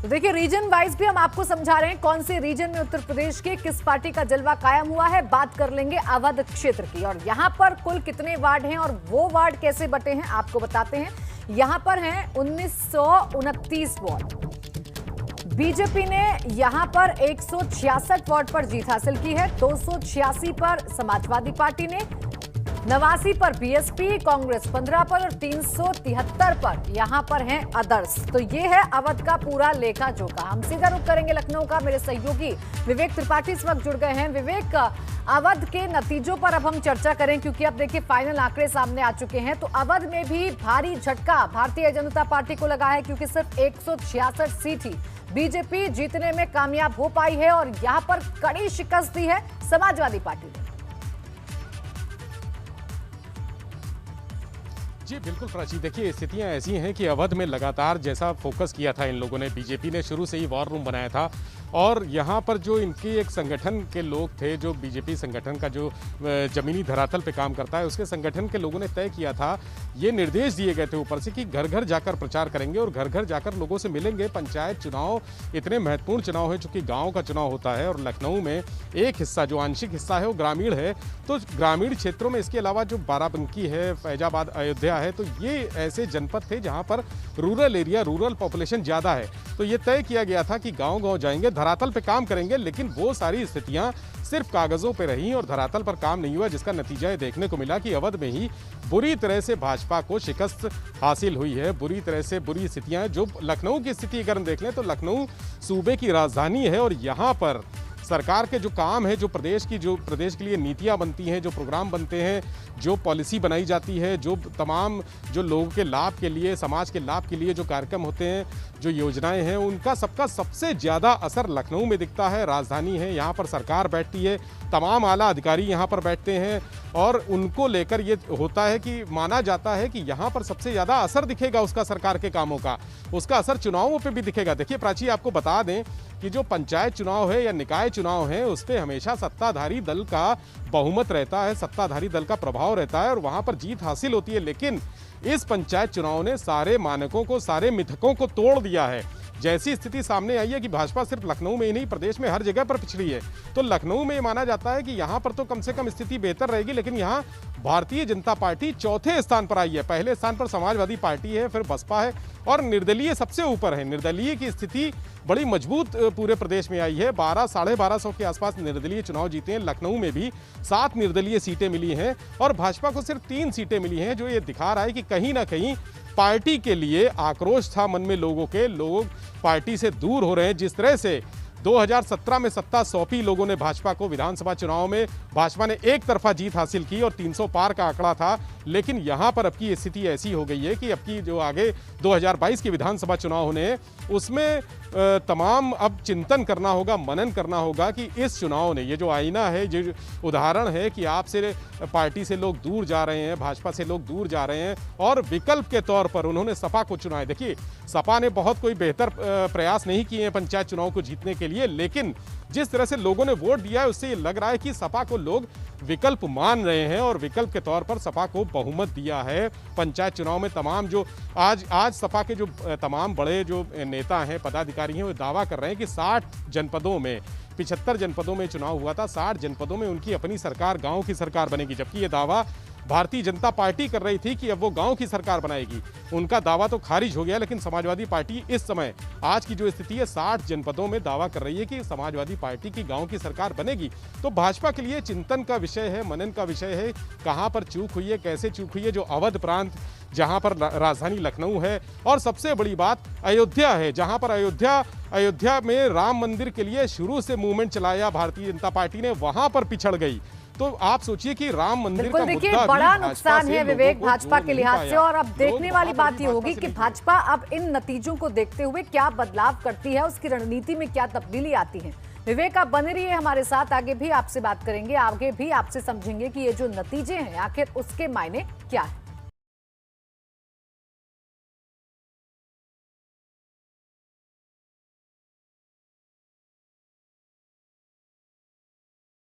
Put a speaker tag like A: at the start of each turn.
A: तो देखिए region wise भी हम आपको समझा रहे हैं कौन से रीजन में उत्तर प्रदेश के किस पार्टी का जलवा कायम हुआ है। बात कर लेंगे अवध क्षेत्र की और यहां पर कुल कितने वार्ड हैं और वो वार्ड कैसे बटे हैं आपको बताते हैं। यहां पर हैं 1929 वार्ड। बीजेपी ने यहां पर 166 वार्ड पर जीत हासिल की है। 286 पर समाजवादी पार्टी ने, 89 पर बीएसपी, कांग्रेस 15 पर और 373 पर यहां पर हैं अदर्स। तो ये है अवध का पूरा लेखा जोखा। हम सीधा रुख करेंगे लखनऊ का। मेरे सहयोगी विवेक त्रिपाठी इस वक्त जुड़ गए हैं। विवेक, अवध के नतीजों पर अब हम चर्चा करें क्योंकि अब देखिए फाइनल आंकड़े सामने आ चुके हैं। तो अवध में भी भारी झटका भारतीय जनता पार्टी को लगा है क्योंकि सिर्फ 166 सीट ही बीजेपी जीतने में कामयाब हो पाई है और यहां पर कड़ी शिकस्त दी है समाजवादी पार्टी ने।
B: जी बिल्कुल प्राची, देखिए स्थितियां ऐसी हैं कि अवध में लगातार जैसा फोकस किया था इन लोगों ने, बीजेपी ने शुरू से ही वॉर रूम बनाया था और यहाँ पर जो इनकी एक संगठन के लोग थे, जो बीजेपी संगठन का जो जमीनी धरातल पे काम करता है, उसके संगठन के लोगों ने तय किया था, ये निर्देश दिए गए थे ऊपर से कि घर घर जाकर प्रचार करेंगे और घर घर जाकर लोगों से मिलेंगे। पंचायत चुनाव इतने महत्वपूर्ण चुनाव है, चूंकि गाँव का चुनाव होता है और लखनऊ में एक हिस्सा जो आंशिक हिस्सा है वो ग्रामीण है, तो ग्रामीण क्षेत्रों में इसके अलावा जो बाराबंकी है, फैजाबाद, अयोध्या है, तो ये ऐसे जनपद थे जहां पर रूरल एरिया, रूरल पॉपुलेशन ज़्यादा है। तो ये तय किया गया था कि गांव-गांव जाएंगे, धरातल पे काम करेंगे, लेकिन वो सारी स्थितियां सिर्फ कागज़ों पे रहीं और धरातल पर काम नहीं हुआ, जिसका नतीजा ये देखने को मिला कि अवध में ही बुरी तरह से भाजपा को शिकस्त हासिल हुई है। बुरी तरह से बुरी स्थितियां, जो लखनऊ की स्थिति अगर हम देख लें तो लखनऊ सूबे की राजधानी है और यहाँ पर सरकार के जो काम है, जो प्रदेश के लिए नीतियां बनती हैं, जो प्रोग्राम बनते हैं, जो पॉलिसी बनाई जाती है, जो तमाम जो लोगों के लाभ के लिए, समाज के लाभ के लिए जो कार्यक्रम होते हैं, जो योजनाएं हैं, उनका सबका सबसे ज़्यादा असर लखनऊ में दिखता है। राजधानी है, यहाँ पर सरकार बैठती है, तमाम आला अधिकारी यहाँ पर बैठते हैं और उनको लेकर ये होता है कि माना जाता है कि यहाँ पर सबसे ज़्यादा असर दिखेगा उसका, सरकार के कामों का, उसका असर चुनावों पे भी दिखेगा। देखिए प्राची, आपको बता दें कि जो पंचायत चुनाव है या निकाय चुनाव है, उस पर हमेशा सत्ताधारी दल का बहुमत रहता है, सत्ताधारी दल का प्रभाव रहता है और वहाँ पर जीत हासिल होती है। लेकिन इस पंचायत चुनाव ने सारे मानकों को, सारे मिथकों को तोड़ दिया है। जैसी स्थिति सामने आई है कि भाजपा सिर्फ लखनऊ में ही नहीं, प्रदेश में हर जगह पर पिछड़ी है, तो लखनऊ में ये माना जाता है कि यहाँ पर तो कम से कम स्थिति बेहतर रहेगी, लेकिन यहाँ भारतीय जनता पार्टी चौथे स्थान पर आई है। पहले स्थान पर समाजवादी पार्टी है, फिर बसपा है और निर्दलीय सबसे ऊपर है। निर्दलीय की स्थिति बड़ी मजबूत पूरे प्रदेश में आई है। 1200-1250 के आसपास निर्दलीय चुनाव जीते हैं। लखनऊ में भी 7 निर्दलीय सीटें मिली हैं और भाजपा को सिर्फ 3 सीटें मिली हैं, जो ये दिखा रहा है कि कहीं ना कहीं पार्टी के लिए आक्रोश था मन में लोगों के। लोग पार्टी से दूर हो रहे हैं। जिस तरह से 2017 में सत्ता सौंपी लोगों ने भाजपा को, विधानसभा चुनाव में भाजपा ने एक तरफा जीत हासिल की और 300 पार का आंकड़ा था, लेकिन यहाँ पर अब की स्थिति ऐसी हो गई है कि अब की जो आगे 2022 के विधानसभा चुनाव होने हैं, उसमें तमाम अब चिंतन करना होगा, मनन करना होगा कि इस चुनाव ने, ये जो आईना है, जो उदाहरण है कि आपसे पार्टी से लोग दूर जा रहे हैं, भाजपा से लोग दूर जा रहे हैं और विकल्प के तौर पर उन्होंने सपा को चुना है। देखिए सपा ने बहुत कोई बेहतर प्रयास नहीं किए हैं पंचायत चुनाव को जीतने के लिए, लेकिन जिस तरह से लोगों ने वोट दिया है उससे ये लग रहा है कि सपा को लोग विकल्प मान रहे हैं और विकल्प के तौर पर सपा को बहुमत दिया है पंचायत चुनाव में। तमाम जो आज सपा के जो तमाम बड़े जो नेता हैं, पदाधिकारी हैं, वो दावा कर रहे हैं कि 60 जनपदों में, 75 जनपदों में चुनाव हुआ था, 60 जनपदों में उनकी अपनी सरकार, गांव की सरकार बनेगी, जबकि ये दावा भारतीय जनता पार्टी कर रही थी कि अब वो गांव की सरकार बनाएगी। उनका दावा तो खारिज हो गया, लेकिन समाजवादी पार्टी इस समय, आज की जो स्थिति है, 60 जनपदों में दावा कर रही है कि समाजवादी पार्टी की गांव की सरकार बनेगी। तो भाजपा के लिए चिंतन का विषय है, मनन का विषय है, कहां पर चूक हुई है, कैसे चूक हुई है। जो अवध प्रांत, जहां पर राजधानी लखनऊ है और सबसे बड़ी बात अयोध्या है, जहां पर अयोध्या में राम मंदिर के लिए शुरू से मूवमेंट चलाया भारतीय जनता पार्टी ने, वहां पर पिछड़ गई। तो आप सोचिए कि राम मंदिर का मुद्दा
A: बड़ा नुकसान है विवेक भाजपा के लिहाज से। और अब देखने वाली बात ये होगी कि भाजपा अब इन नतीजों को देखते हुए क्या बदलाव करती है, उसकी रणनीति में क्या तब्दीली आती है। विवेक, आप बने रहिए हमारे साथ, आगे भी आपसे बात करेंगे, आगे भी आपसे समझेंगे कि ये जो नतीजे हैं आखिर उसके मायने क्या है।